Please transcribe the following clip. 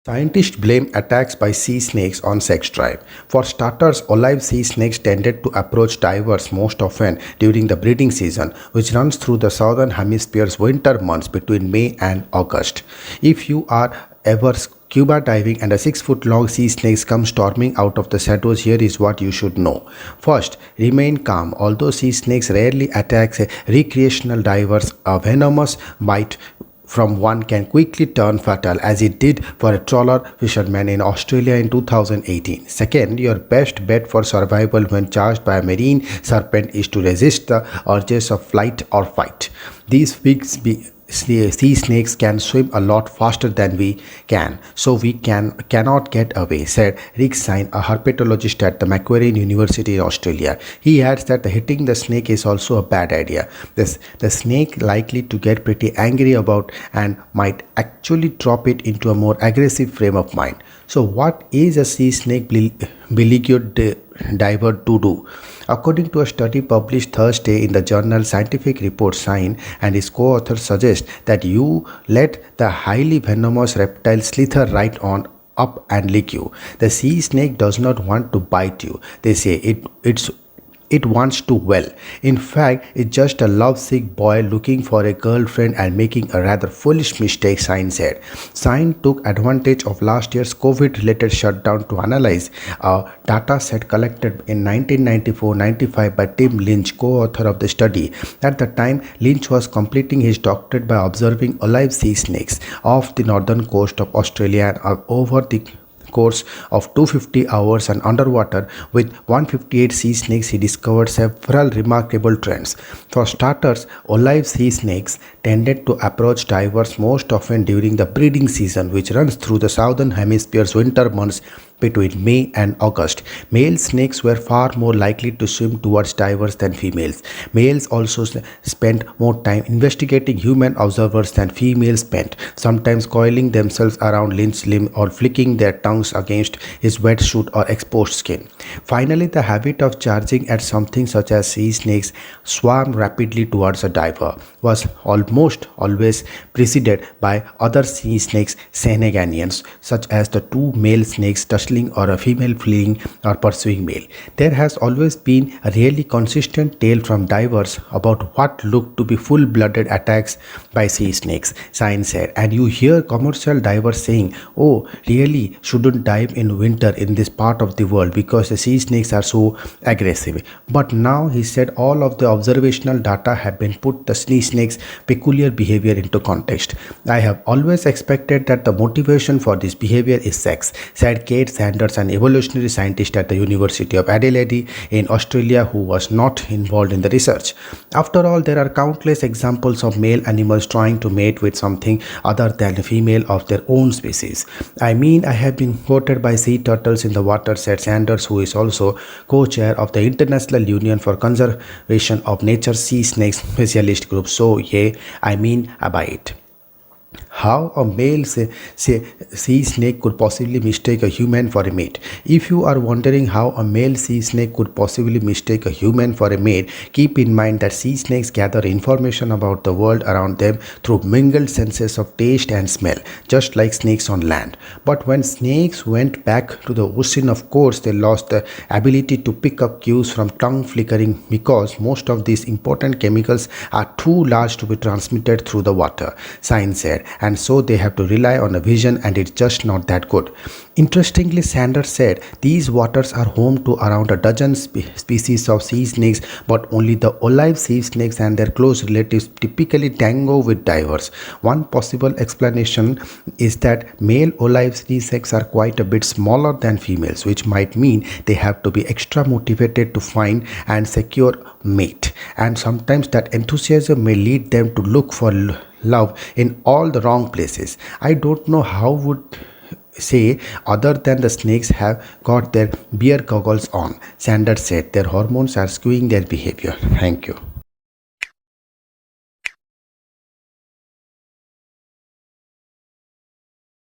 Scientists blame attacks by sea snakes on sex drive. For starters, olive sea snakes tended to approach divers most often during the breeding season, which runs through the southern hemisphere's winter months between May and August. If you are ever scuba diving and a 6 foot long sea snake comes storming out of the shadows, here is what you should know. First, remain calm. Although sea snakes rarely attack recreational divers, a venomous bite from one can quickly turn fatal, as it did for a trawler fisherman in Australia in 2018. Second, your best bet for survival when charged by a marine serpent is to resist the urges of flight or fight. These sea snakes can swim a lot faster than we can, so we cannot get away, said Rick Syne, a herpetologist at the Macquarie University in Australia. He adds that hitting the snake is also a bad idea. The snake likely to get pretty angry about and might actually drop it into a more aggressive frame of mind. So what is a sea snake beleaguered diver to do? According to a study published Thursday in the journal Scientific Reports, Syne and his co-authors suggest that you let the highly venomous reptile slither right on up and lick you. The sea snake does not want to bite you. They say it wants to well. In fact, it's just a lovesick boy looking for a girlfriend and making a rather foolish mistake, Syne said. Syne took advantage of last year's COVID-related shutdown to analyze a data set collected in 1994-95 by Tim Lynch, co-author of the study. At the time, Lynch was completing his doctorate by observing olive sea snakes off the northern coast of Australia and over the course of 250 hours and underwater with 158 sea snakes, he discovered several remarkable trends. For starters, olive sea snakes tended to approach divers most often during the breeding season, which runs through the southern hemisphere's winter months between May and August. Male snakes were far more likely to swim towards divers than females. Males also spent more time investigating human observers than females spent, sometimes coiling themselves around Lynch's limb or flicking their tongues against his wetsuit or exposed skin. Finally, the habit of charging at something such as sea snakes swarm rapidly towards a diver was almost always preceded by other sea snakes shenanigans, such as the two male snakes or a female fleeing or pursuing male. There has always been a really consistent tale from divers about what looked to be full-blooded attacks by sea snakes, Syne said. And you hear commercial divers saying, "Oh, really shouldn't dive in winter in this part of the world because the sea snakes are so aggressive." But now, he said, all of the observational data have been put the sea snakes' peculiar behavior into context. "I have always expected that the motivation for this behavior is sex," said Kate Sanders, an evolutionary scientist at the University of Adelaide in Australia who was not involved in the research. "After all, there are countless examples of male animals trying to mate with something other than a female of their own species. I mean, I have been quoted by sea turtles in the water," said Sanders, who is also co-chair of the International Union for Conservation of Nature Sea Snakes Specialist Group. "So yeah, I mean, I buy it." How a male sea snake could possibly mistake a human for a mate. If you are wondering how a male sea snake could possibly mistake a human for a mate, keep in mind that sea snakes gather information about the world around them through mingled senses of taste and smell, just like snakes on land. But when snakes went back to the ocean, of course, they lost the ability to pick up cues from tongue flickering because most of these important chemicals are too large to be transmitted through the water, Syne said, and so they have to rely on a vision, and it's just not that good. Interestingly, Sanders said, these waters are home to around a dozen species of sea snakes, but only the olive sea snakes and their close relatives typically tango with divers. One possible explanation is that male olive sea snakes are quite a bit smaller than females, which might mean they have to be extra motivated to find and secure mate, and sometimes that enthusiasm may lead them to look for love in all the wrong places. I don't know how would say other than the snakes have got their beer goggles on, Sanders said. Their hormones are skewing their behavior. Thank you.